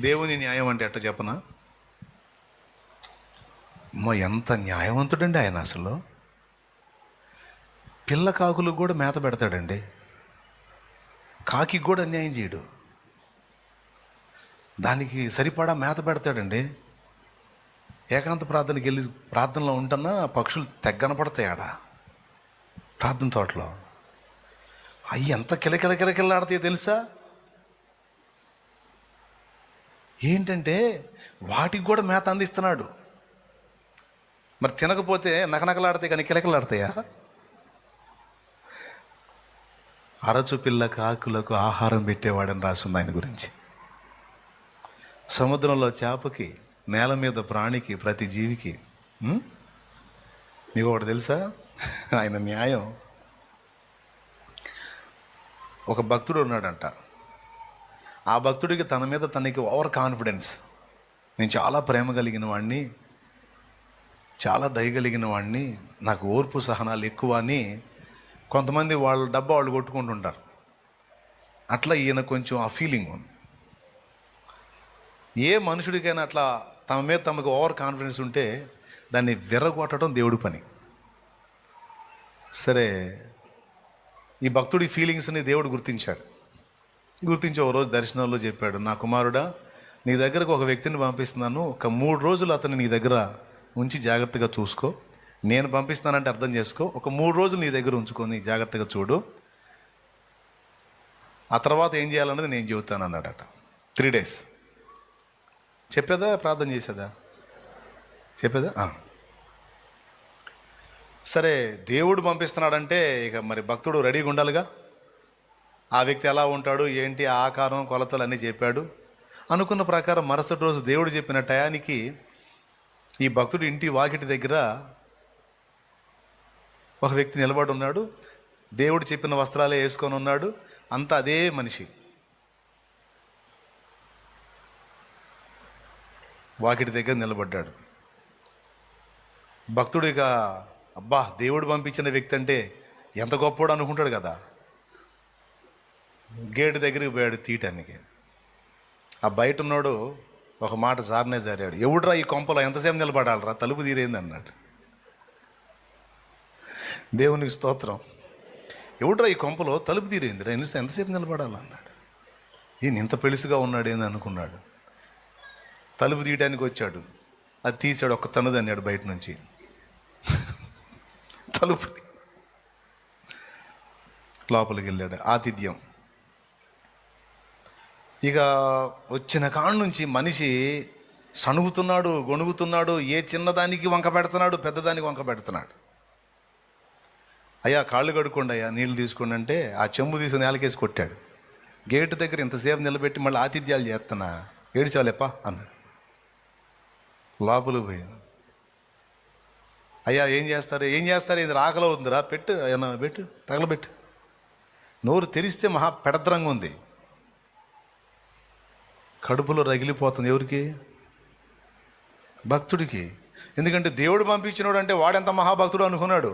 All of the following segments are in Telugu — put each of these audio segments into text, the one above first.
దేవుని న్యాయం అంటే ఎట్ట చెప్పనా? ఎంత న్యాయవంతుడండి ఆయన అసలు. పిల్ల కాకులకు కూడా మేత పెడతాడండి, కాకి కూడా అన్యాయం చేయడు, దానికి సరిపడా మేత పెడతాడండి. ఏకాంత ప్రార్థనకి వెళ్ళి ప్రార్థనలో ఉంటున్నా పక్షులు తెగ్గనపడతాయి ఆడ ప్రార్థన తోటలో. అవి ఎంత కిలకిలకిలకిల్లాడతాయో తెలుసా? ఏంటంటే వాటికి కూడా మేత అందిస్తున్నాడు. మరి తినకపోతే నకనకలాడతాయి కానీ కిలకిలాడతాయా? అరచు పిల్ల కాకులకు ఆహారం పెట్టేవాడని రాస్తుంది ఆయన గురించి. సముద్రంలో చేపకి, నేల మీద ప్రాణికి, ప్రతి జీవికి. మీకు ఒకటి తెలుసా? ఆయన న్యాయం. ఒక భక్తుడు ఉన్నాడంట. ఆ భక్తుడికి తన మీద తనకి ఓవర్ కాన్ఫిడెన్స్. నేను చాలా ప్రేమ కలిగిన వాడిని, చాలా దయగలిగిన వాడిని, నాకు ఓర్పు సహనాలు ఎక్కువ అని కొంతమంది వాళ్ళ డబ్బా వాళ్ళు కొట్టుకుంటుంటారు. అట్లా ఈయన కొంచెం ఆ ఫీలింగ్ ఉంది. ఏ మనుషుడికైనా అట్లా తమ మీద తమకు ఓవర్ కాన్ఫిడెన్స్ ఉంటే దాన్ని విర్రగొట్టడం దేవుడి పని. సరే, ఈ భక్తుడి ఫీలింగ్స్ని దేవుడు గుర్తించి ఒక రోజు దర్శనంలో చెప్పాడు, నా కుమారుడా, నీ దగ్గరకు ఒక వ్యక్తిని పంపిస్తున్నాను, ఒక 3 రోజులు అతన్ని నీ దగ్గర ఉంచి జాగ్రత్తగా చూసుకో. నేను పంపిస్తానంటే అర్థం చేసుకో. ఒక 3 రోజులు నీ దగ్గర ఉంచుకొని జాగ్రత్తగా చూడు, ఆ తర్వాత ఏం చేయాలన్నది నేను చెబుతాను అన్నాడట. 3 days. చెప్పేదా ప్రార్థన చేసేదా? చెప్పేదా? సరే, దేవుడు పంపిస్తున్నాడంటే ఇక మరి భక్తుడు రెడీగా ఉండాలిగా. ఆ వ్యక్తి ఎలా ఉంటాడు, ఏంటి, ఆకారం, కొలతలు అన్నీ చెప్పాడు. అనుకున్న ప్రకారం మరుసటి రోజు దేవుడు చెప్పిన టయానికి ఈ భక్తుడు ఇంటి వాకిటి దగ్గర ఒక వ్యక్తి నిలబడి ఉన్నాడు. దేవుడు చెప్పిన వస్త్రాలే వేసుకొని ఉన్నాడు. అంతా అదే మనిషి. వాకిటి దగ్గర నిలబడ్డాడు. భక్తుడు ఇక అబ్బా, దేవుడు పంపించిన వ్యక్తి అంటే ఎంత గొప్పవాడు అనుకుంటాడు కదా. గేటు దగ్గరికి పోయాడు తీయటానికి. ఆ బయట ఉన్నాడు ఒక మాట జారాడు. ఎవడురా ఈ కొంపలో ఎంతసేపు నిలబడాలరా, తలుపు తీరేంది అన్నాడు. దేవునికి స్తోత్రం. ఎవడురా ఈ కొంపలో తలుపు తీరేందిరా, ఎంతసేపు నిలబడాలన్నాడు. ఈయన ఇంత పెలుసుగా ఉన్నాడేంది అనుకున్నాడు. తలుపు తీయడానికి వచ్చాడు, అది తీసాడు, ఒక్క తనుదు అన్నాడు బయట నుంచి తలుపు. లోపలికి వెళ్ళాడు. ఆతిథ్యం. ఇక వచ్చిన కాడ నుంచి మనిషి సణుగుతున్నాడు, గొణుగుతున్నాడు. ఏ చిన్నదానికి వంక పెడుతున్నాడు, పెద్దదానికి వంక పెడుతున్నాడు. అయ్యా కాళ్ళు కడుక్కోండి, అయ్యా నీళ్ళు తీసుకోండి అంటే ఆ చెంబు తీసుకుని నేలకేసి కొట్టాడు. గేటు దగ్గర ఇంతసేపు నిలబెట్టి మళ్ళీ ఆతిథ్యాలు చేస్తున్నా, ఏడిచాలేపా అన్నాడు. లోపలికి పోయాను. అయ్యా ఏం చేస్తారు ఇది రాకలో ఉందిరా, పెట్టు ఏమన్నా పెట్టు, తగలబెట్టు. నోరు తెరిస్తే మహా పెడద్రంగా ఉంది, కడుపులో రగిలిపోతుంది. ఎవరికి? భక్తుడికి. ఎందుకంటే దేవుడు పంపించినాడు అంటే వాడెంత మహాభక్తుడు అనుకున్నాడు.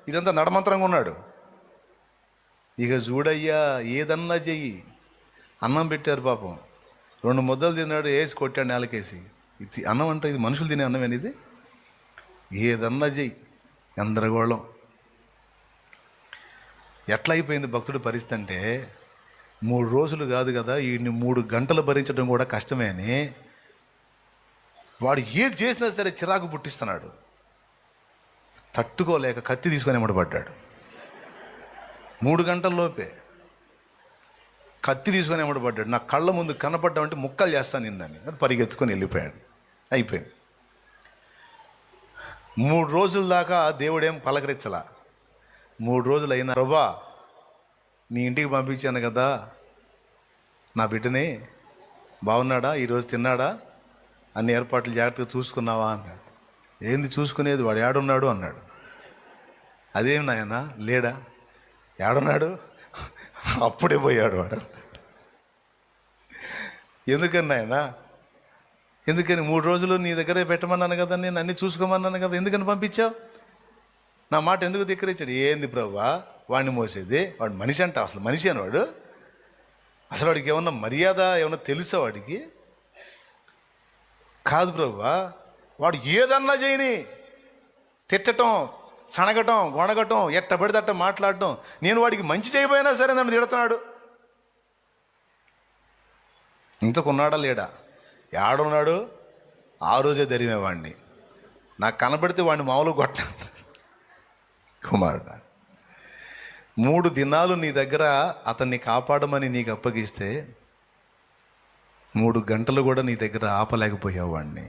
ఇదంతా నడమంత్రంగా ఉన్నాడు. ఇక చూడయ్యా, ఏదన్నా చెయ్యి. అన్నం పెట్టారు పాపం, 2 ముద్దలు తిన్నాడు, వేసి కొట్టాడు నేలకేసి. ఇది అన్నం అంటే ఇది మనుషులు తినే అన్నం అనేది? ఏదన్నా చెయ్యి, గందరగోళం. ఎట్లా అయిపోయింది భక్తుడి పరిస్థితి అంటే, 3 రోజులు కాదు కదా, వీడిని 3 గంటలు భరించడం కూడా కష్టమే అని వాడు ఏది చేసినా సరే చిరాకు పుట్టిస్తున్నాడు. తట్టుకోలేక కత్తి తీసుకొని ఎమ్మడబడ్డాడు. 3 గంటల్లోపే కత్తి తీసుకొని ఎమ్మడబడ్డాడు. నా కళ్ళ ముందు కనపడ్డామంటే ముక్కలు చేస్తాను నిన్నని పరిగెత్తుకొని వెళ్ళిపోయాడు. అయిపోయింది. 3 రోజుల దాకా దేవుడేం పలకరించలా. 3 రోజులు అయినా, ప్రభా నీ ఇంటికి పంపించాను కదా, నా బిడ్డని బాగున్నాడా, ఈరోజు తిన్నాడా, అన్ని ఏర్పాట్లు జాగ్రత్తగా చూసుకున్నావా అన్నాడు. ఏంది చూసుకునేది, వాడు ఏడున్నాడు అన్నాడు. అదేం నాయన లేడా, ఏడున్నాడు, అప్పుడే పోయాడు వాడు. ఎందుకని నాయన, ఎందుకని 3 రోజులు నీ దగ్గరే పెట్టమన్నాను కదా, నేను అన్నీ చూసుకోమన్నాను కదా, ఎందుకని పంపించావు, నా మాట ఎందుకు ధిక్కరించాడు. ఏంది ప్రభువా వాడిని మోసేది, వాడు మనిషి అంట, అసలు మనిషి అని వాడు, అసలు వాడికి ఏమన్నా మర్యాద ఏమన్నా తెలుసా వాడికి? కాదు ప్రభువా, వాడు ఏదన్నా చేయని, తిట్టటం, సనగటం, గొణగటం, ఎట్ట పడితే అట్ట మాట్లాడటం, నేను వాడికి మంచి చేయబోయినా సరే నన్ను తిడుతున్నాడు. ఇంతకున్నాడా లేడా? ఏడున్నాడు? ఆ రోజే ధరిమేవాడిని. నాకు కనబడితే వాడిని మామూలు కొట్టాను. కుమారుడా, 3 దినాలు నీ దగ్గర అతన్ని కాపాడమని నీకు అప్పగిస్తే 3 గంటలు కూడా నీ దగ్గర ఆపలేకపోయావు వాడిని.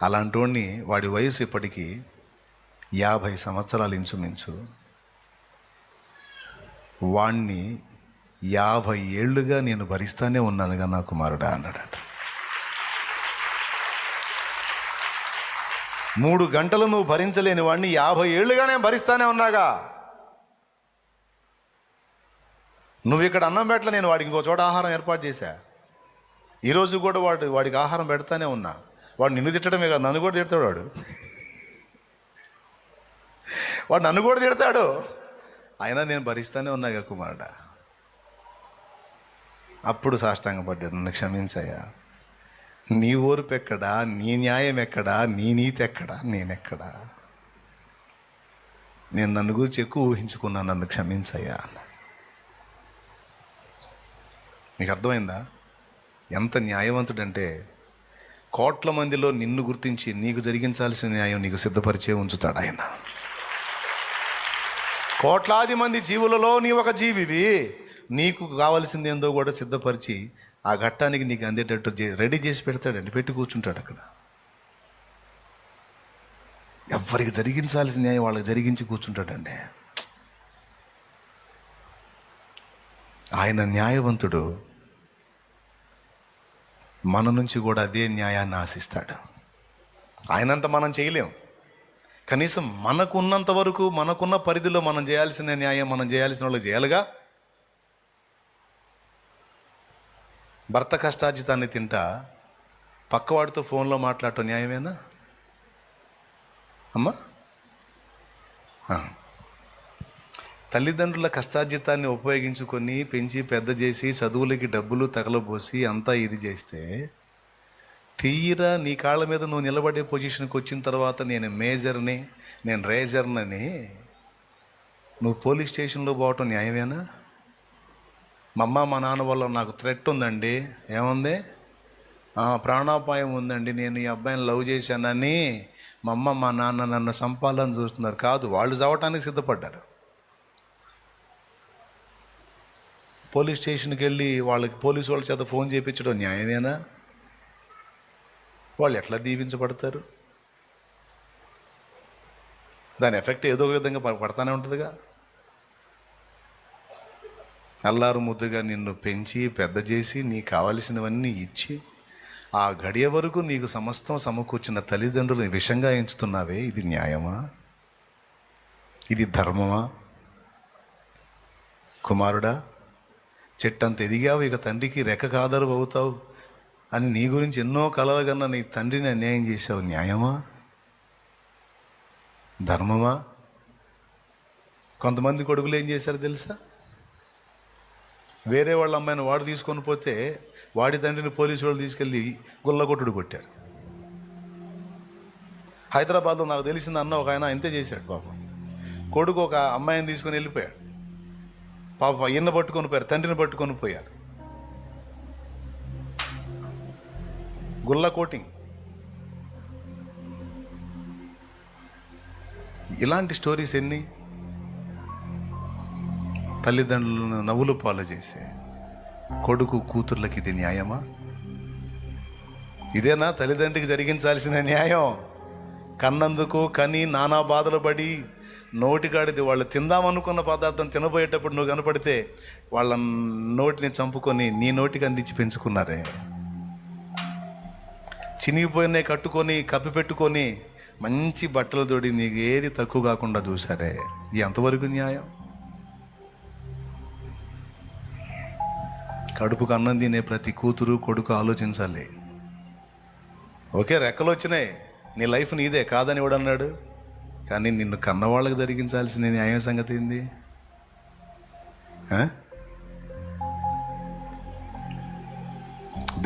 అలాంటి వాడి వయసు ఇప్పటికీ 50 సంవత్సరాలు ఇంచుమించు. వాణ్ణి 50 ఏళ్ళుగా నేను భరిస్తానే ఉన్నానుగా నా కుమారుడా అన్నాడట. 3 గంటలు నువ్వు భరించలేని వాడిని 50 ఏళ్ళుగా నేను భరిస్తానే ఉన్నాగా. నువ్వు ఇక్కడ అన్నం పెట్టలే, నేను వాడికి ఇంకో చోట ఆహారం ఏర్పాటు చేశా. ఈరోజు కూడా వాడికి ఆహారం పెడతానే ఉన్నా. వాడు నిన్ను తిట్టడమే కాదు, నన్ను కూడా తిడతాడు. వాడు నన్ను కూడా తిడతాడు, అయినా నేను భరిస్తానే ఉన్నాగా కుమారుడా. అప్పుడు సాష్టాంగపడ్డాడు, నన్ను క్షమించయ్యా, నీ ఓర్పు ఎక్కడా, నీ న్యాయం ఎక్కడా, నీ నీతి ఎక్కడా, నేనెక్కడా? నేను నన్ను గురించి ఎక్కువ ఊహించుకున్నాను, నన్ను క్షమించయ్యా. మీకు అర్థమైందా ఎంత న్యాయవంతుడంటే? కోట్ల మందిలో నిన్ను గుర్తించి నీకు జరిగించాల్సిన న్యాయం నీకు సిద్ధపరిచే ఉంచుతాడు ఆయన. కోట్లాది మంది జీవులలో నీ ఒక జీవివి, నీకు కావాల్సింది ఏందో కూడా సిద్ధపరిచి ఆ ఘట్టానికి నీకు అందేటట్టు రెడీ చేసి పెడతాడండి, పెట్టి కూర్చుంటాడు అక్కడ. ఎవరికి జరిగించాల్సిన న్యాయం వాళ్ళకి జరిగించి కూర్చుంటాడండి. ఆయన న్యాయవంతుడు. మన నుంచి కూడా అదే న్యాయాన్ని ఆశిస్తాడు. ఆయనంత మనం చేయలేం, కనీసం మనకున్నంత వరకు, మనకున్న పరిధిలో మనం చేయాల్సిన న్యాయం మనం చేయాల్సిన వాళ్ళు చేయాలిగా. భర్త కష్టార్జితాన్ని తింటా పక్కవాడితో ఫోన్లో మాట్లాడటం న్యాయమేనా అమ్మా? తల్లిదండ్రుల కష్టార్జితాన్ని ఉపయోగించుకొని పెంచి పెద్ద చేసి చదువులకి డబ్బులు తగలబోసి అంతా ఇది చేస్తే, తీరా నీ కాళ్ళ మీద నువ్వు నిలబడే పొజిషన్కి వచ్చిన తర్వాత నేను మేజర్ని, నేను రేజర్నని నువ్వు పోలీస్ స్టేషన్లో పోవటం న్యాయమేనా? మా అమ్మ మా నాన్న వల్ల నాకు థ్రెట్ ఉందండి, ఏముంది, ప్రాణాపాయం ఉందండి, నేను ఈ అబ్బాయిని లవ్ చేశానని మా అమ్మ మా నాన్న నన్ను చంపాలని చూస్తున్నారు. కాదు, వాళ్ళు చావటానికి సిద్ధపడ్డారు. పోలీస్ స్టేషన్కి వెళ్ళి వాళ్ళకి పోలీసు వాళ్ళ చేత ఫోన్ చేయించడం న్యాయమేనా? వాళ్ళు ఎట్లా దీవించబడతారు? దాని ఎఫెక్ట్ ఏదో ఒక విధంగా పడతానే ఉంటుందిగా. అల్లారు ముద్దుగా నిన్ను పెంచి పెద్ద చేసి నీకు కావలసినవన్నీ ఇచ్చి ఆ గడియ వరకు నీకు సమస్తం సమకూర్చిన తల్లిదండ్రులను విషంగా ఎంచుతున్నావే, ఇది న్యాయమా? ఇది ధర్మమా? కుమారుడా, చెట్టంత ఎదిగావు, ఇక తండ్రికి రెక్క కాదరు అవుతావు అని నీ గురించి ఎన్నో కలలు కన్నా నీ తండ్రిని అన్యాయం చేశావు. న్యాయమా? ధర్మమా? కొంతమంది కొడుకులు ఏం చేశారు తెలుసా? వేరే వాళ్ళ అమ్మాయిని వాడు తీసుకొని పోతే వాడి తండ్రిని పోలీసు వాళ్ళు తీసుకెళ్ళి గుల్లకొట్టుడు కొట్టారు. హైదరాబాద్లో నాకు తెలిసింది అన్న ఒక ఆయన ఇంతే చేశాడు పాపం. కొడుకు ఒక అమ్మాయిని తీసుకొని వెళ్ళిపోయాడు. పాప ఈయన పట్టుకొని పోయారు, తండ్రిని పట్టుకొని పోయారు. గుల్ల కోటింగ్. ఇలాంటి స్టోరీస్ ఎన్ని? తల్లిదండ్రులను నవ్వులు పాలు చేసే కొడుకు కూతుర్లకి ఇది న్యాయమా? ఇదేనా తల్లిదండ్రికి జరిగించాల్సిన న్యాయం? కన్నందుకు కని నానా బాధలు పడి నోటికాడిది వాళ్ళు తిందామనుకున్న పదార్థం తినబోయేటప్పుడు నువ్వు కనపడితే వాళ్ళ నోటిని చంపుకొని నీ నోటికి అందించి పెంచుకున్నారే. చినిగిపోయినాయి కట్టుకొని కప్పి పెట్టుకొని మంచి బట్టలు తోడి నీకు ఏది తక్కువ కాకుండా చూసారే. ఇది ఎంతవరకు న్యాయం? కడుపుకు అన్నం తినే ప్రతి కూతురు కొడుకు ఆలోచించాలి. ఓకే, రెక్కలు వచ్చినాయి, నీ లైఫ్ నీదే కాదని ఎవడన్నాడు? కానీ నిన్ను కన్నవాళ్ళకి జరిగించాల్సిన న్యాయం సంగతి ఏంది?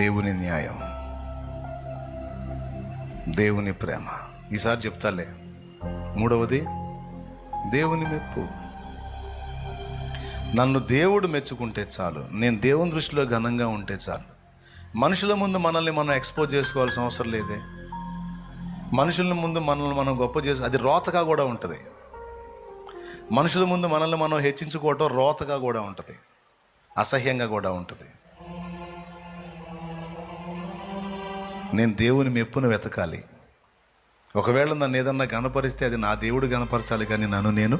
దేవుని న్యాయం. దేవుని ప్రేమ. ఈసారి చెప్తాలే. మూడవది దేవుని మెప్పు. నన్ను దేవుడు మెచ్చుకుంటే చాలు, నేను దేవుని దృష్టిలో ఘనంగా ఉంటే చాలు. మనుషుల ముందు మనల్ని మనం ఎక్స్పోజ్ చేసుకోవాల్సిన అవసరం లేదే. మనుషుల ముందు మనల్ని మనం గొప్ప అది రోతగా కూడా ఉంటుంది. మనుషుల ముందు మనల్ని మనం హెచ్చించుకోవటం రోతగా కూడా ఉంటుంది, అసహ్యంగా కూడా ఉంటుంది. నేను దేవుని మెప్పును వెతకాలి. ఒకవేళ నన్ను ఏదన్నా గనపరిస్తే అది నా దేవుడు గనపరచాలి, కానీ నన్ను నేను